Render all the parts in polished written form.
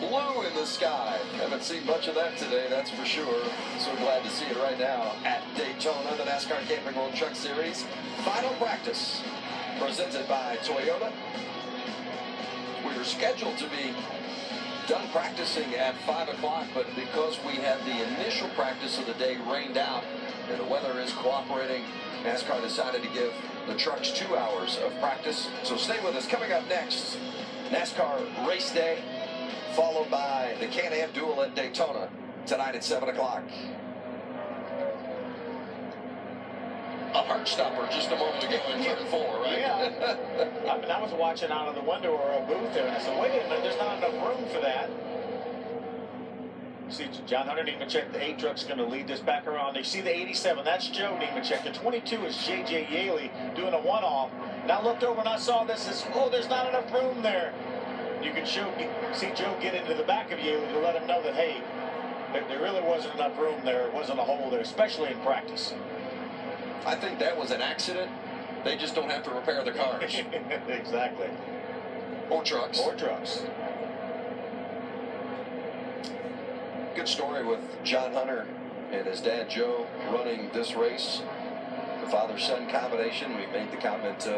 blue in the sky. Haven't seen much of that today, that's for sure. So glad to see it right now at Daytona, the NASCAR Camping World Truck Series. Final practice presented by Toyota. We were scheduled to be done practicing at 5 o'clock, but because we had the initial practice of the day rained out and the weather is cooperating, NASCAR decided to give the trucks 2 hours of practice. So stay with us. Coming up next, NASCAR race day, followed by the Can-Am duel at Daytona tonight at 7 o'clock. A heart stopper just a moment ago in turn 4, right? Yeah. I mean, I was watching out of the window or a booth there, and I said, wait a minute, there's not enough room for that. See, John Hunter Nemechek, the 8 truck's going to lead this back around. You see the 87, that's Joe Nemechek. The 22 is J.J. Yaley doing a one-off. And I looked over and I saw this as, oh, there's not enough room there. You can see Joe get into the back of Yaley to let him know that, hey, there really wasn't enough room there. It wasn't a hole there, especially in practice. I think that was an accident. They just don't have to repair the cars. Exactly. Or trucks. Or trucks. Good story with John Hunter and his dad Joe running this race. The father-son combination. We made the comment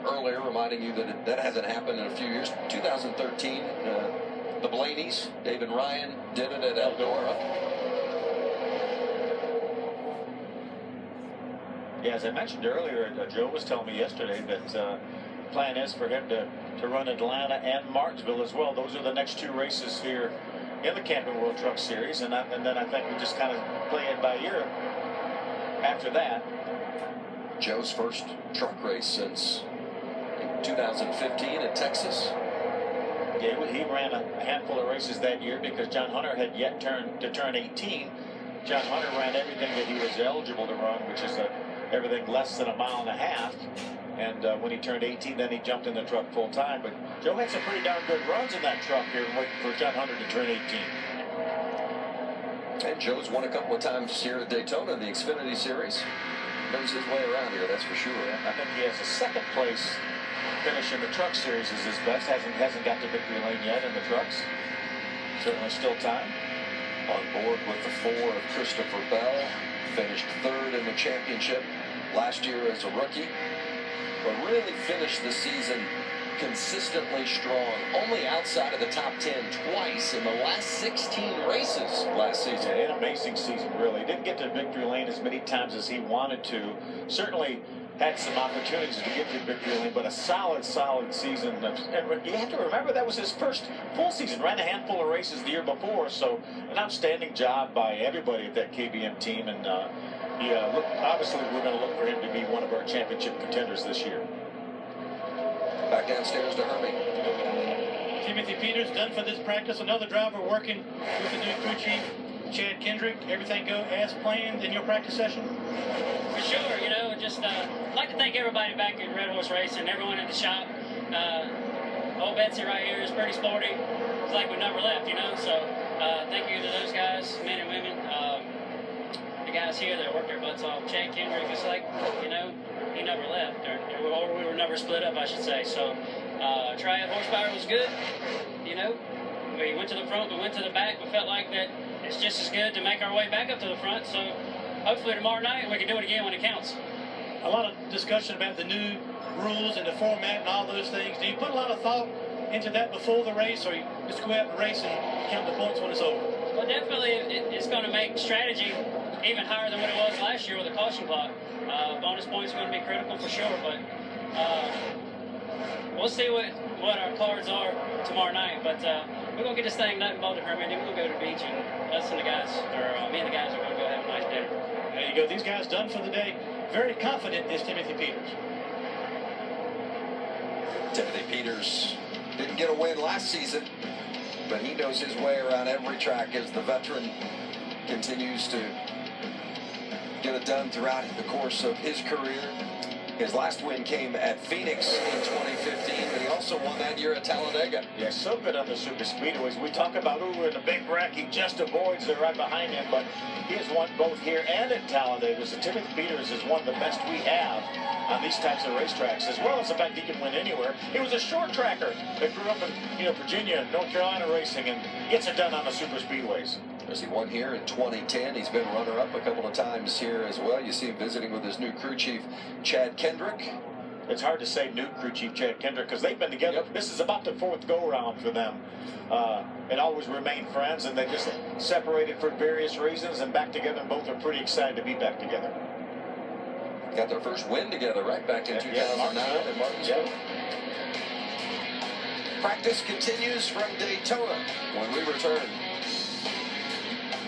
earlier reminding you that that hasn't happened in a few years. 2013, the Blaney's, Dave and Ryan did it at Eldora. Yeah, as I mentioned earlier, Joe was telling me yesterday that the plan is for him to run Atlanta and Martinsville as well. Those are the next 2 races here in the Camping World Truck Series, and then I think we just kind of play it by ear after that. Joe's first truck race since 2015 in Texas. Yeah, he ran a handful of races that year because John Hunter had yet to turn 18. John Hunter ran everything that he was eligible to run, which is everything less than a mile and a half. And when he turned 18, then he jumped in the truck full time. But Joe had some pretty darn good runs in that truck here, waiting for John Hunter to turn 18. And Joe's won a couple of times here at Daytona in the Xfinity Series. Knows his way around here, that's for sure. I think he has a 2nd place finish in the Truck Series is his best. Hasn't got to victory lane yet in the trucks. Certainly still time. On board with the 4 of Christopher Bell. Finished 3rd in the championship last year as a rookie. But really finished the season consistently strong. Only outside of the top 10 twice in the last 16 races last season. Yeah, an amazing season, really. Didn't get to victory lane as many times as he wanted to. Certainly had some opportunities to get to victory lane, but a solid season. And you have to remember that was his first full season. Ran a handful of races the year before, so an outstanding job by everybody at that KBM team. And obviously we're going to look for him to be one of our championship contenders this year. Back downstairs to Hermie. Timothy Peters done for this practice. Another driver working with the new crew chief, Chad Kendrick. Everything go as planned in your practice session? For sure, just I'd like to thank everybody back at Red Horse Racing, everyone in the shop. Old Betsy right here is pretty sporty. It's like we never left, So thank you to those guys, men and women. The guys here that work their butts off. Chad Kendrick is like, he never left, or we were never split up, I should say. So triad horsepower was good. We went to the front, we went to the back. We felt like that it's just as good to make our way back up to the front. So hopefully tomorrow night we can do it again when it counts. A lot of discussion about the new rules and the format and all those things. Do you put a lot of thought into that before the race, or you just go out and race and count the points when it's over? Well, definitely it's going to make strategy even higher than what it was last year with the caution clock. Bonus points are going to be critical for sure, but we'll see what our cards are tomorrow night. But we're going to get this thing nut and bolted, Herman, then we'll go to the beach, and us and the guys, or me and the guys are going to go have a nice dinner. There you go. These guys done for the day. Very confident is Timothy Peters. Timothy Peters didn't get a win last season, but he knows his way around every track as the veteran continues to get it done throughout the course of his career. His last win came at Phoenix in 2015, but he also won that year at Talladega. Yeah, so good on the super speedways. We talk about in the big wreck, he just avoids, they're right behind him, but he has won both here and at Talladega. So Timothy Peters is one of the best we have on these types of racetracks, as well as the fact he can win anywhere. He was a short tracker that grew up in Virginia, North Carolina racing, and gets it done on the super speedways. As he won here in 2010, he's been runner-up a couple of times here as well. You see him visiting with his new crew chief, Chad Kendrick. It's hard to say new crew chief Chad Kendrick because they've been together. Yep. This is about the 4th go-around for them. And always remained friends, and they just separated for various reasons and back together, and both are pretty excited to be back together. Got their first win together right back in 2009 at Martinsville. Yep. Practice continues from Daytona when we return.